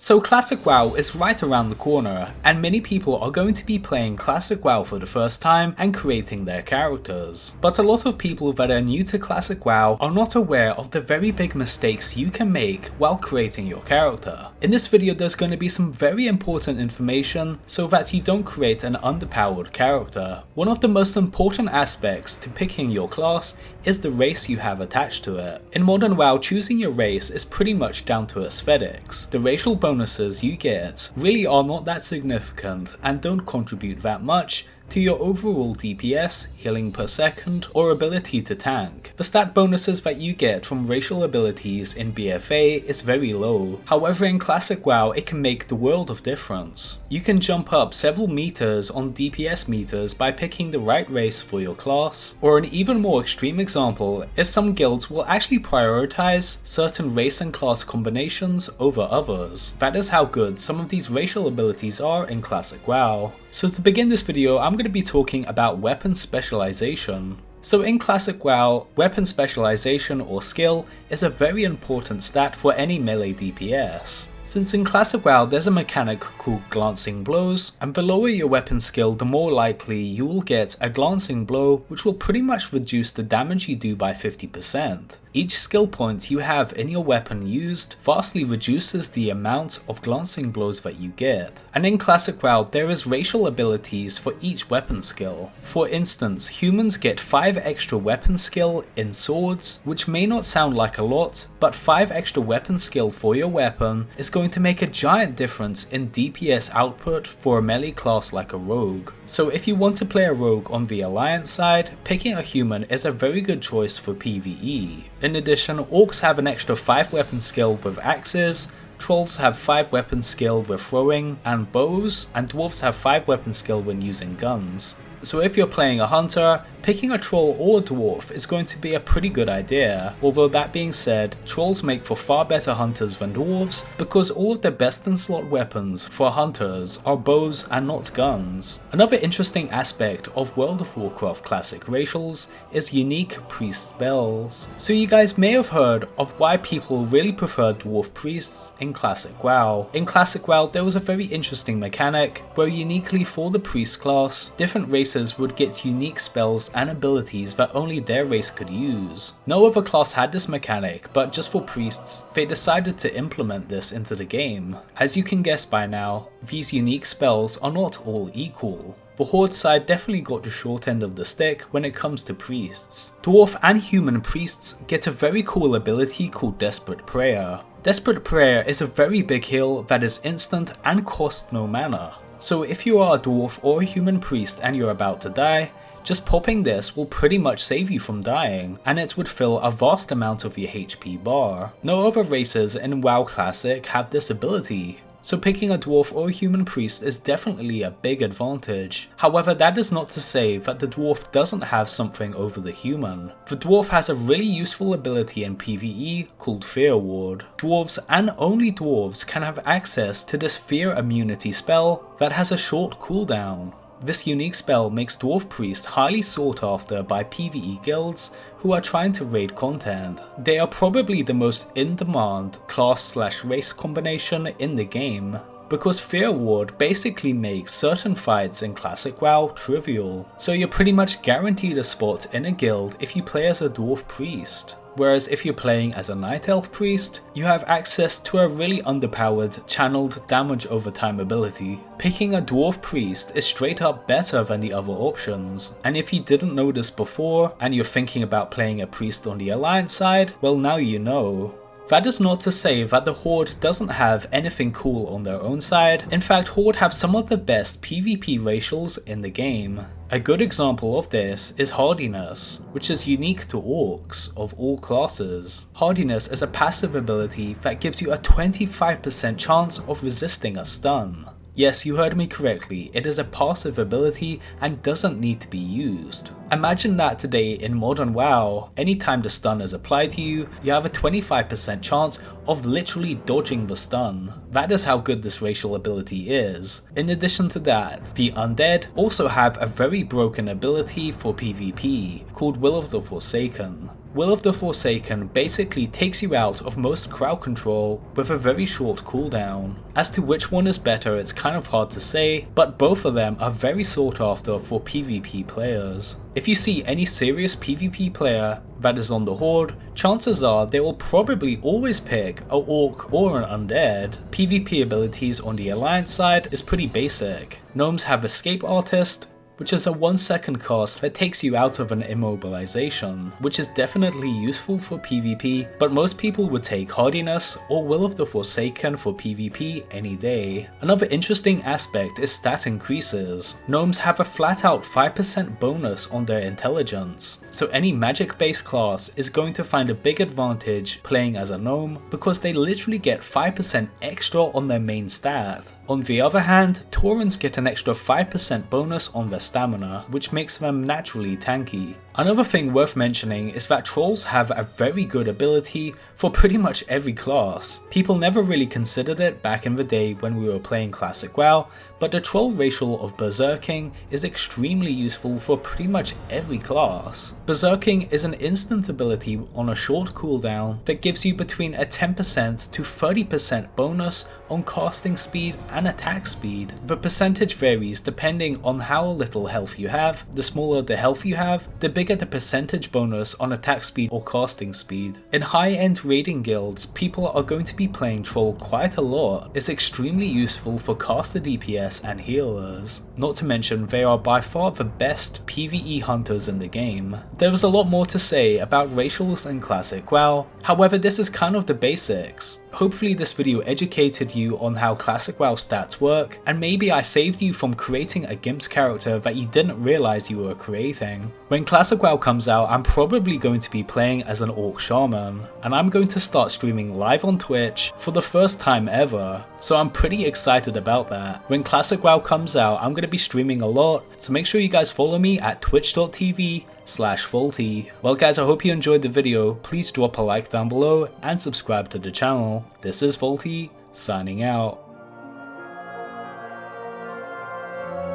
So Classic WoW is right around the corner, and many people are going to be playing Classic WoW for the first time and creating their characters. But a lot of people that are new to Classic WoW are not aware of the very big mistakes you can make while creating your character. In this video there's going to be some very important information so that you don't create an underpowered character. One of the most important aspects to picking your class is the race you have attached to it. In modern WoW, choosing your race is pretty much down to aesthetics. The racial bonuses you get really are not that significant and don't contribute that much to your overall DPS, healing per second, or ability to tank. The stat bonuses that you get from racial abilities in BFA is very low. However, in Classic WoW it can make the world of difference. You can jump up several meters on DPS meters by picking the right race for your class, or an even more extreme example is some guilds will actually prioritize certain race and class combinations over others. That is how good some of these racial abilities are in Classic WoW. So to begin this video, I'm going to be talking about weapon specialization. So in Classic WoW, weapon specialization or skill is a very important stat for any melee DPS. Since in Classic WoW there's a mechanic called glancing blows, and the lower your weapon skill the more likely you will get a glancing blow which will pretty much reduce the damage you do by 50%. Each skill point you have in your weapon used vastly reduces the amount of glancing blows that you get. And in Classic WoW there is racial abilities for each weapon skill. For instance, humans get 5 extra weapon skill in swords, which may not sound like a lot, but 5 extra weapon skill for your weapon is going to make a giant difference in DPS output for a melee class like a rogue. So if you want to play a rogue on the alliance side, picking a human is a very good choice for PvE. In addition, orcs have an extra 5 weapon skill with axes, trolls have 5 weapon skill with throwing and bows, and dwarves have 5 weapon skill when using guns. So if you're playing a hunter, picking a troll or a dwarf is going to be a pretty good idea. Although that being said, trolls make for far better hunters than dwarves because all of the best in slot weapons for hunters are bows and not guns. Another interesting aspect of World of Warcraft classic racials is unique priest spells. So you guys may have heard of why people really prefer dwarf priests in Classic WoW. In Classic WoW there was a very interesting mechanic where uniquely for the priest class, different races would get unique spells and abilities that only their race could use. No other class had this mechanic, but just for priests, they decided to implement this into the game. As you can guess by now, these unique spells are not all equal. The Horde side definitely got the short end of the stick when it comes to priests. Dwarf and human priests get a very cool ability called Desperate Prayer. Desperate Prayer is a very big heal that is instant and costs no mana. So if you are a dwarf or a human priest and you're about to die, just popping this will pretty much save you from dying, and it would fill a vast amount of your HP bar. No other races in WoW Classic have this ability, so picking a dwarf or a human priest is definitely a big advantage. However, that is not to say that the dwarf doesn't have something over the human. The dwarf has a really useful ability in PvE called Fear Ward. Dwarves and only dwarves can have access to this fear immunity spell that has a short cooldown. This unique spell makes Dwarf Priest highly sought after by PvE guilds who are trying to raid content. They are probably the most in-demand class/race combination in the game, because Fear Ward basically makes certain fights in Classic WoW trivial, so you're pretty much guaranteed a spot in a guild if you play as a Dwarf Priest. Whereas if you're playing as a Night Elf Priest, you have access to a really underpowered channeled damage over time ability. Picking a Dwarf Priest is straight up better than the other options, and if you didn't know this before and you're thinking about playing a Priest on the Alliance side, well now you know. That is not to say that the Horde doesn't have anything cool on their own side. In fact, Horde have some of the best PvP racials in the game. A good example of this is Hardiness, which is unique to orcs of all classes. Hardiness is a passive ability that gives you a 25% chance of resisting a stun. Yes, you heard me correctly, it is a passive ability and doesn't need to be used. Imagine that today in modern WoW, anytime the stun is applied to you, you have a 25% chance of literally dodging the stun. That is how good this racial ability is. In addition to that, the undead also have a very broken ability for PvP called Will of the Forsaken. Will of the Forsaken basically takes you out of most crowd control with a very short cooldown. As to which one is better, it's kind of hard to say, but both of them are very sought after for PvP players. If you see any serious PvP player that is on the Horde, chances are they will probably always pick a Orc or an Undead. PvP abilities on the Alliance side is pretty basic. Gnomes have Escape Artist, which is a 1-second cast that takes you out of an immobilization, which is definitely useful for PvP, but most people would take Hardiness or Will of the Forsaken for PvP any day. Another interesting aspect is stat increases. Gnomes have a flat out 5% bonus on their intelligence, so any magic based class is going to find a big advantage playing as a gnome because they literally get 5% extra on their main stat. On the other hand, Taurens get an extra 5% bonus on their stamina, which makes them naturally tanky. Another thing worth mentioning is that Trolls have a very good ability for pretty much every class. People never really considered it back in the day when we were playing Classic WoW, but the Troll racial of Berserking is extremely useful for pretty much every class. Berserking is an instant ability on a short cooldown that gives you between a 10% to 30% bonus on casting speed and attack speed. The percentage varies depending on how little health you have. The smaller the health you have, the bigger the percentage bonus on attack speed or casting speed. In high-end raiding guilds, people are going to be playing Troll quite a lot. It's extremely useful for caster DPS and healers. Not to mention they are by far the best PvE hunters in the game. There is a lot more to say about racials in Classic WoW, however this is kind of the basics. Hopefully this video educated you on how Classic WoW stats work, and maybe I saved you from creating a Gimps character that you didn't realize you were creating. When Classic WoW comes out, I'm probably going to be playing as an Orc Shaman, and I'm going to start streaming live on Twitch for the first time ever, so I'm pretty excited about that. When Classic WoW comes out, I'm going to be streaming a lot, so make sure you guys follow me at twitch.tv/vaulty. Well guys, I hope you enjoyed the video. Please drop a like down below and subscribe to the channel. This is Vaulty, signing out.